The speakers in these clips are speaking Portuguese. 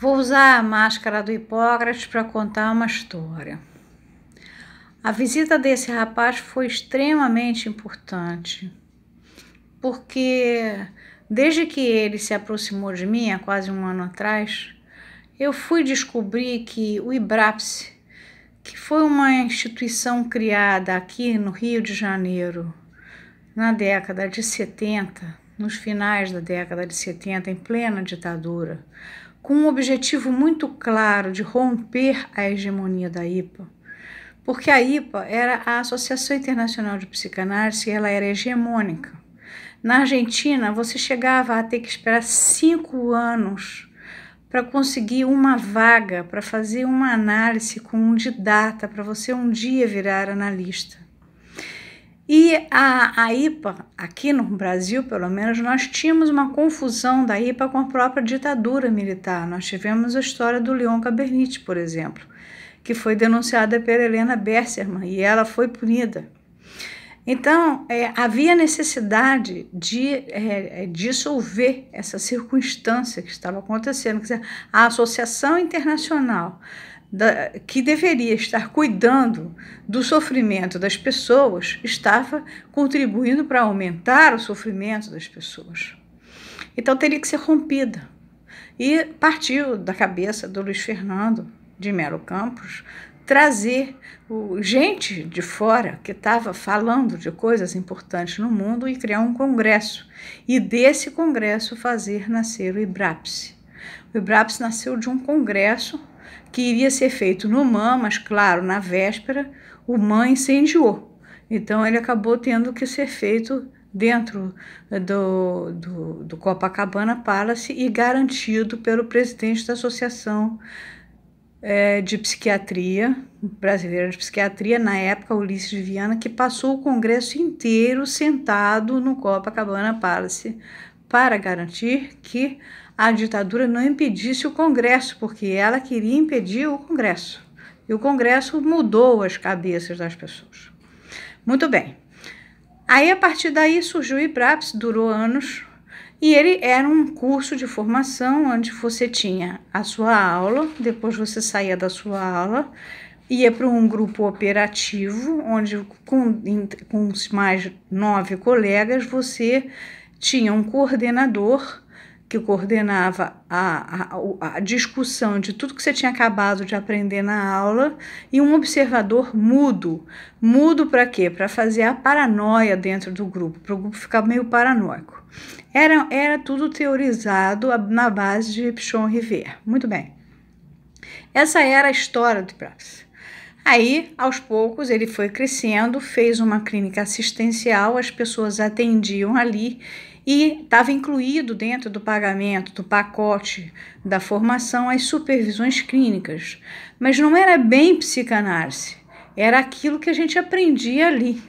Vou usar a máscara do Hipócrates para contar uma história. A visita desse rapaz foi extremamente importante, porque desde que ele se aproximou de mim, há quase um ano atrás, eu fui descobrir que o IBRAPSE, que foi uma instituição criada aqui no Rio de Janeiro na década de 70, nos finais da década de 70, em plena ditadura, com um objetivo muito claro de romper a hegemonia da IPA, porque a IPA era a Associação Internacional de Psicanálise e ela era hegemônica. Na Argentina, você chegava a ter que esperar 5 anos para conseguir uma vaga, para fazer uma análise com um didata, para você um dia virar analista. E a IPA, aqui no Brasil, pelo menos, nós tínhamos uma confusão da IPA com a própria ditadura militar. Nós tivemos a história do Leon Cabernet, por exemplo, que foi denunciada pela Helena Besserman e ela foi punida. Então, havia necessidade de dissolver essa circunstância que estava acontecendo. Quer dizer, a Associação Internacional que deveria estar cuidando do sofrimento das pessoas, estava contribuindo para aumentar o sofrimento das pessoas. Então teria que ser rompida. E partiu da cabeça do Luiz Fernando de Melo Campos trazer gente de fora que estava falando de coisas importantes no mundo e criar um congresso. E desse congresso fazer nascer o IBRAPSE. O IBRAPSE nasceu de um congresso que iria ser feito no MAM, mas, claro, na véspera, o MAM incendiou. Então, ele acabou tendo que ser feito dentro do Copacabana Palace e garantido pelo presidente da Associação de Psiquiatria, Brasileira de Psiquiatria, na época, Ulisses de Viana, que passou o congresso inteiro sentado no Copacabana Palace para garantir que a ditadura não impedisse o Congresso, porque ela queria impedir o Congresso. E o Congresso mudou as cabeças das pessoas. Muito bem. Aí, a partir daí, surgiu o IBRAPSE, durou anos, e ele era um curso de formação onde você tinha a sua aula, depois você saía da sua aula, ia para um grupo operativo, onde com mais 9 colegas, você tinha um coordenador que coordenava a discussão de tudo que você tinha acabado de aprender na aula e um observador mudo. Mudo para quê? Para fazer a paranoia dentro do grupo, para o grupo ficar meio paranoico. Era tudo teorizado na base de Pichon Rivière. Muito bem. Essa era a história do IBRAPSE. Aí, aos poucos, ele foi crescendo, fez uma clínica assistencial, as pessoas atendiam ali e estava incluído dentro do pagamento, do pacote da formação, as supervisões clínicas. Mas não era bem psicanálise, era aquilo que a gente aprendia ali.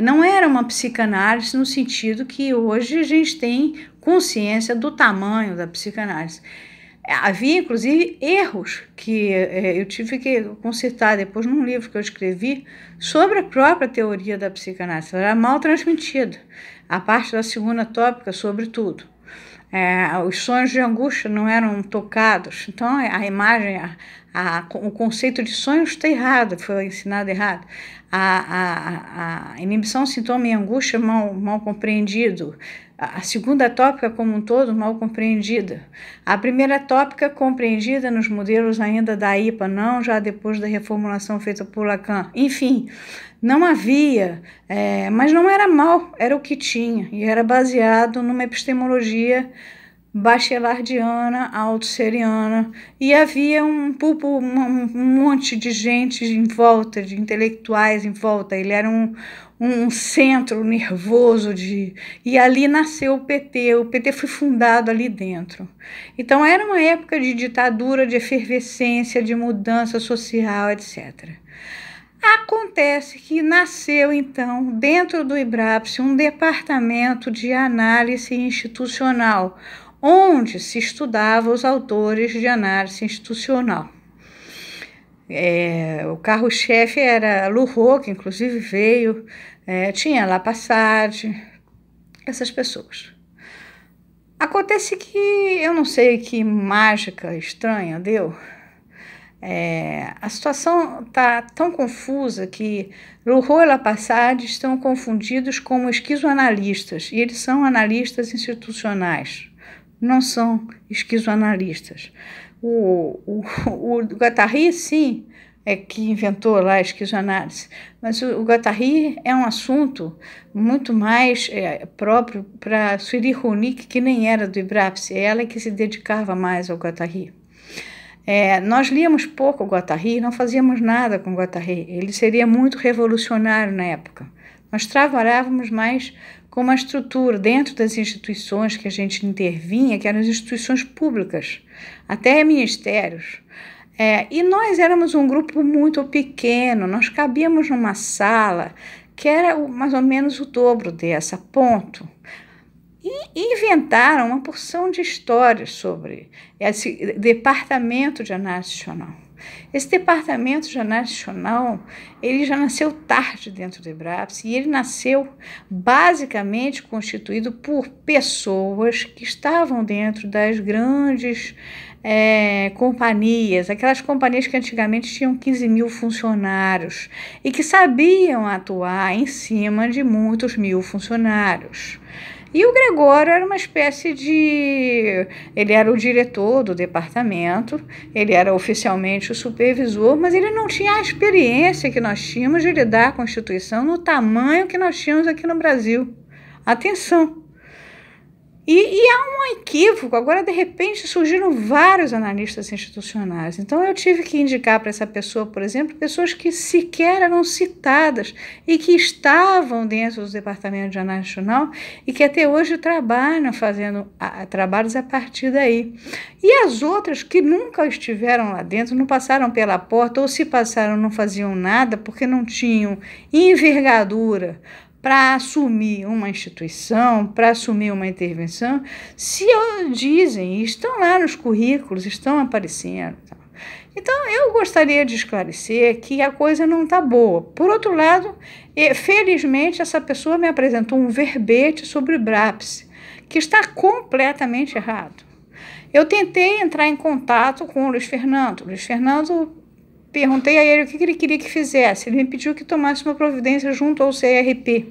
Não era uma psicanálise no sentido que hoje a gente tem consciência do tamanho da psicanálise. Havia, inclusive, erros que eu tive que consertar depois num livro que eu escrevi sobre a própria teoria da psicanálise. Ela era mal transmitida. A parte da segunda tópica, sobretudo. Os sonhos de angústia não eram tocados. Então, a imagem, o conceito de sonhos está errado, foi ensinado errado. A inibição, sintoma e angústia mal compreendido. A segunda tópica como um todo mal compreendida. A primeira tópica compreendida nos modelos ainda da IPA, não já depois da reformulação feita por Lacan. Enfim, não havia, mas não era mal, era o que tinha. E era baseado numa epistemologia bachelardiana, althusserriana, e havia um monte de gente em volta, de intelectuais em volta. Ele era um centro nervoso e ali nasceu o PT foi fundado ali dentro. Então era uma época de ditadura, de efervescência, de mudança social, etc. Acontece que nasceu, então, dentro do IBRAPSE, um departamento de análise institucional, onde se estudava os autores de análise institucional. O carro-chefe era Lourot, que inclusive veio, tinha Lapassade, essas pessoas. Acontece que eu não sei que mágica estranha deu. A situação está tão confusa que Rouault e Lapassagne estão confundidos como esquizoanalistas, e eles são analistas institucionais, não são esquizoanalistas. O Guattari, sim, é que inventou lá a esquizoanálise, mas o Guattari é um assunto muito mais próprio para Sueli Rouault, que nem era do IBRAPS, é ela que se dedicava mais ao Guattari. Nós líamos pouco o Guattari, não fazíamos nada com o Guattari, ele seria muito revolucionário na época. Nós trabalhávamos mais com uma estrutura dentro das instituições que a gente intervinha, que eram as instituições públicas, até ministérios. E nós éramos um grupo muito pequeno, nós cabíamos numa sala que era mais ou menos o dobro dessa, ponto. E inventaram uma porção de histórias sobre esse departamento de análise institucional. Esse departamento de análise institucional, ele já nasceu tarde dentro do IBRAPS, e ele nasceu basicamente constituído por pessoas que estavam dentro das grandes companhias, aquelas companhias que antigamente tinham 15 mil funcionários e que sabiam atuar em cima de muitos mil funcionários. E o Gregório era uma espécie de... Ele era o diretor do departamento, ele era oficialmente o supervisor, mas ele não tinha a experiência que nós tínhamos de lidar com a instituição no tamanho que nós tínhamos aqui no Brasil. Atenção! E há um equívoco, agora de repente surgiram vários analistas institucionais, então eu tive que indicar para essa pessoa, por exemplo, pessoas que sequer eram citadas e que estavam dentro dos departamentos de análise institucional e que até hoje trabalham fazendo trabalhos a partir daí. E as outras que nunca estiveram lá dentro, não passaram pela porta, ou se passaram não faziam nada porque não tinham envergadura para assumir uma instituição, para assumir uma intervenção, se dizem, estão lá nos currículos, estão aparecendo. Então, eu gostaria de esclarecer que a coisa não está boa. Por outro lado, felizmente, essa pessoa me apresentou um verbete sobre o IBRAPS, que está completamente errado. Eu tentei entrar em contato com o Luiz Fernando. O Luiz Fernando... Perguntei a ele o que ele queria que fizesse. Ele me pediu que tomasse uma providência junto ao CRP.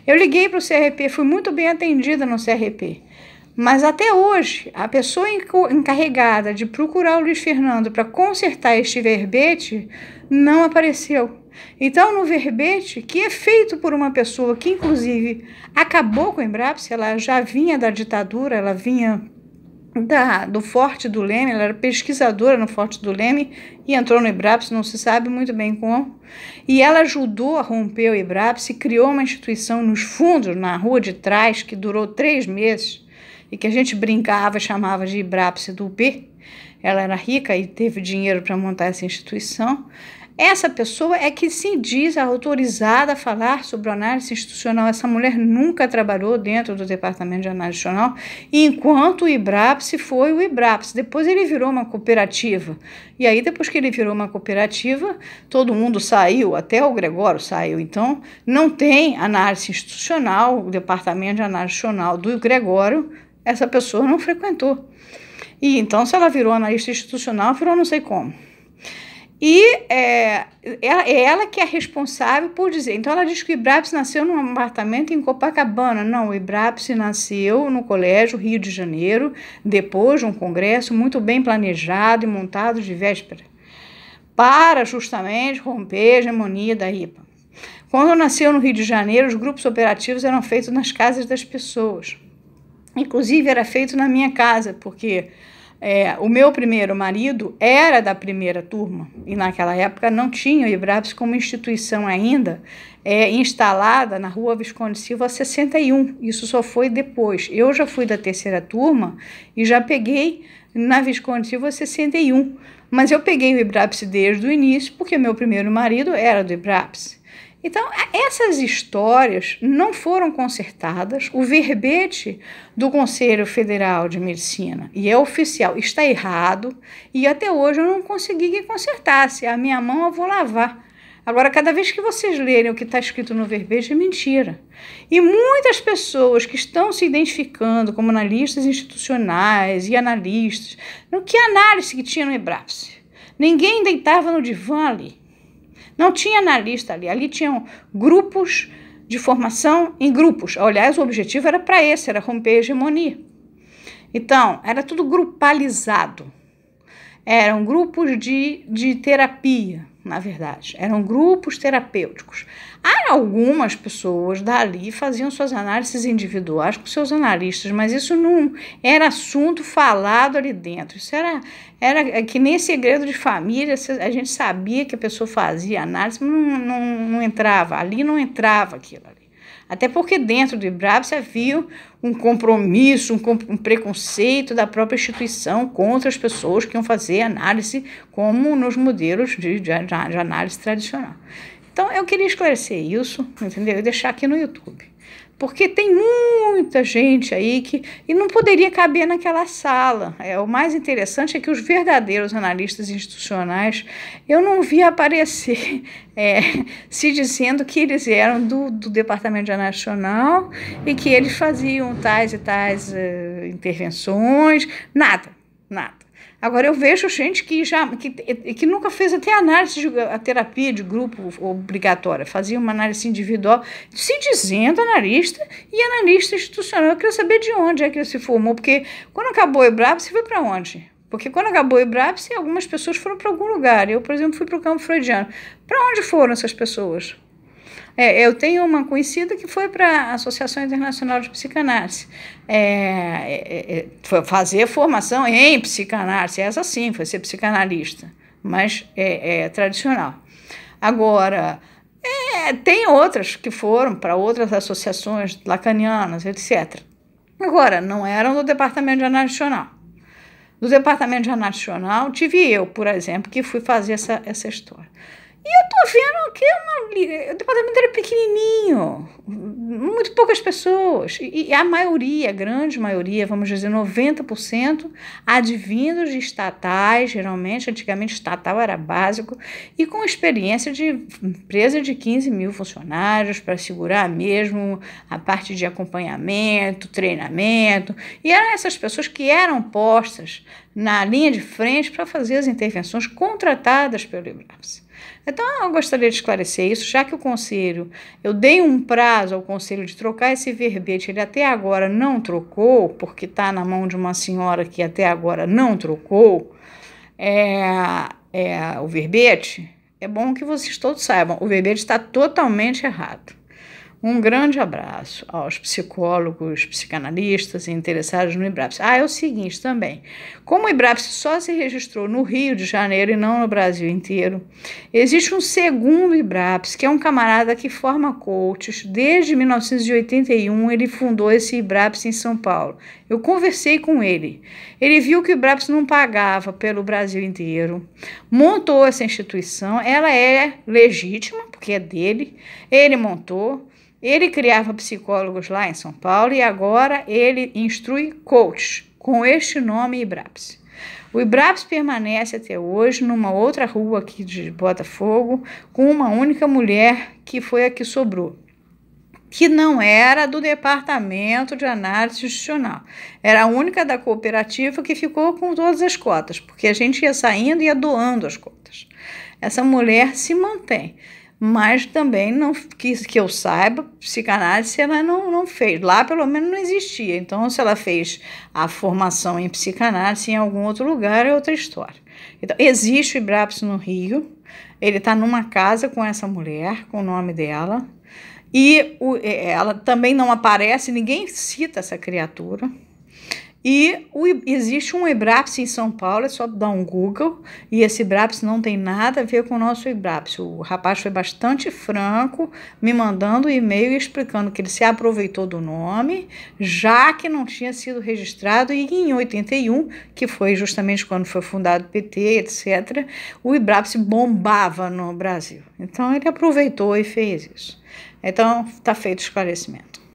Eu liguei para o CRP, fui muito bem atendida no CRP. Mas até hoje, a pessoa encarregada de procurar o Luiz Fernando para consertar este verbete não apareceu. Então, no verbete, que é feito por uma pessoa que, inclusive, acabou com o IBRAPS, ela já vinha da ditadura, ela vinha do Forte do Leme, ela era pesquisadora no Forte do Leme e entrou no IBRAPS, não se sabe muito bem como, e ela ajudou a romper o IBRAPS e criou uma instituição nos fundos, na rua de trás, que durou 3 meses, e que a gente brincava, chamava de IBRAPS do B. Ela era rica e teve dinheiro para montar essa instituição. Essa pessoa é que se diz autorizada a falar sobre análise institucional. Essa mulher nunca trabalhou dentro do departamento de análise institucional, enquanto o IBRAPS foi o IBRAPS. Depois ele virou uma cooperativa. E aí, depois que ele virou uma cooperativa, todo mundo saiu, até o Gregório saiu. Então, não tem análise institucional, o departamento de análise institucional do Gregório, essa pessoa não frequentou. E então, se ela virou analista institucional, virou não sei como. E é ela que é responsável por dizer. Então, ela diz que o IBRAPS nasceu num apartamento em Copacabana. Não, o IBRAPS nasceu no Colégio Rio de Janeiro, depois de um congresso muito bem planejado e montado de véspera, para justamente romper a hegemonia da IPA. Quando nasceu no Rio de Janeiro, os grupos operativos eram feitos nas casas das pessoas. Inclusive, era feito na minha casa, porque... o meu primeiro marido era da primeira turma e naquela época não tinha o IBRAPS como instituição ainda instalada na Rua Visconde Silva 61, isso só foi depois. Eu já fui da terceira turma e já peguei na Visconde Silva 61, mas eu peguei o IBRAPS desde o início porque meu primeiro marido era do IBRAPS. Então, essas histórias não foram consertadas. O verbete do Conselho Federal de Medicina, e é oficial, está errado, e até hoje eu não consegui que consertasse. A minha mão eu vou lavar. Agora, cada vez que vocês lerem o que está escrito no verbete, é mentira. E muitas pessoas que estão se identificando como analistas institucionais e analistas, que análise que tinha no IBRAPS? Ninguém deitava no divã ali. Não tinha analista ali. Ali tinham grupos de formação em grupos. Aliás, o objetivo era para esse, era romper a hegemonia. Então, era tudo grupalizado. Eram grupos de terapia, na verdade. Eram grupos terapêuticos. Algumas pessoas dali faziam suas análises individuais com seus analistas, mas isso não era assunto falado ali dentro. Isso era que nem segredo de família. A gente sabia que a pessoa fazia análise, mas não entrava. Ali não entrava aquilo ali. Até porque dentro do IBRAPS havia um compromisso, um preconceito da própria instituição contra as pessoas que iam fazer análise como nos modelos de análise tradicional. Então, eu queria esclarecer isso, entendeu? E deixar aqui no YouTube. Porque tem muita gente aí e não poderia caber naquela sala. O mais interessante é que os verdadeiros analistas institucionais, eu não vi aparecer se dizendo que eles eram do Departamento de Análise Nacional e que eles faziam tais e tais intervenções. Nada. Agora, eu vejo gente que nunca fez até a terapia de grupo obrigatória, fazia uma análise individual, se dizendo analista e analista institucional. Eu queria saber de onde é que ele se formou, porque quando acabou o IBRAPS, você foi para onde? Porque quando acabou o IBRAPS, algumas pessoas foram para algum lugar. Eu, por exemplo, fui para o campo freudiano. Para onde foram essas pessoas? Eu tenho uma conhecida que foi para a Associação Internacional de Psicanálise, foi fazer formação em psicanálise, essa sim, foi ser psicanalista, mas tradicional. Agora, tem outras que foram para outras associações lacanianas, etc. Agora, não eram do Departamento de Análise Nacional. Do Departamento de Análise Nacional, tive eu, por exemplo, que fui fazer essa história. E eu tô vendo que o departamento era pequenininho, muito poucas pessoas, e a maioria, a grande maioria, vamos dizer 90%, advindos de estatais, geralmente, antigamente estatal era básico, e com experiência de empresa de 15 mil funcionários para segurar mesmo a parte de acompanhamento, treinamento, e eram essas pessoas que eram postas na linha de frente para fazer as intervenções contratadas pelo IBRAPS. Então, eu gostaria de esclarecer isso, já que o Conselho, eu dei um prazo ao Conselho de trocar esse verbete, ele até agora não trocou, porque está na mão de uma senhora que até agora não trocou o verbete. É bom que vocês todos saibam, o verbete está totalmente errado. Um grande abraço aos psicólogos, psicanalistas e interessados no IBRAPS. É o seguinte também, como o IBRAPS só se registrou no Rio de Janeiro e não no Brasil inteiro, existe um segundo IBRAPS, que é um camarada que forma coaches. Desde 1981 ele fundou esse IBRAPS em São Paulo. Eu conversei com ele. Ele viu que o IBRAPS não pagava pelo Brasil inteiro, montou essa instituição, ela é legítima, porque é dele, ele montou. Ele criava psicólogos lá em São Paulo e agora ele instrui coaches com este nome IBRAPS. O IBRAPS permanece até hoje numa outra rua aqui de Botafogo com uma única mulher que foi a que sobrou, que não era do Departamento de Análise Institucional. Era a única da cooperativa que ficou com todas as cotas, porque a gente ia saindo e ia doando as cotas. Essa mulher se mantém. Mas também, não que eu saiba, psicanálise ela não fez. Lá, pelo menos, não existia. Então, se ela fez a formação em psicanálise em algum outro lugar, é outra história. Então, existe o IBRAPS no Rio. Ele está numa casa com essa mulher, com o nome dela. E ela também não aparece, ninguém cita essa criatura. E existe um IBRAPS em São Paulo, é só dar um Google, e esse IBRAPS não tem nada a ver com o nosso IBRAPS. O rapaz foi bastante franco, me mandando um e-mail explicando que ele se aproveitou do nome, já que não tinha sido registrado, e em 81, que foi justamente quando foi fundado o PT, etc., o IBRAPS bombava no Brasil. Então, ele aproveitou e fez isso. Então, está feito o esclarecimento.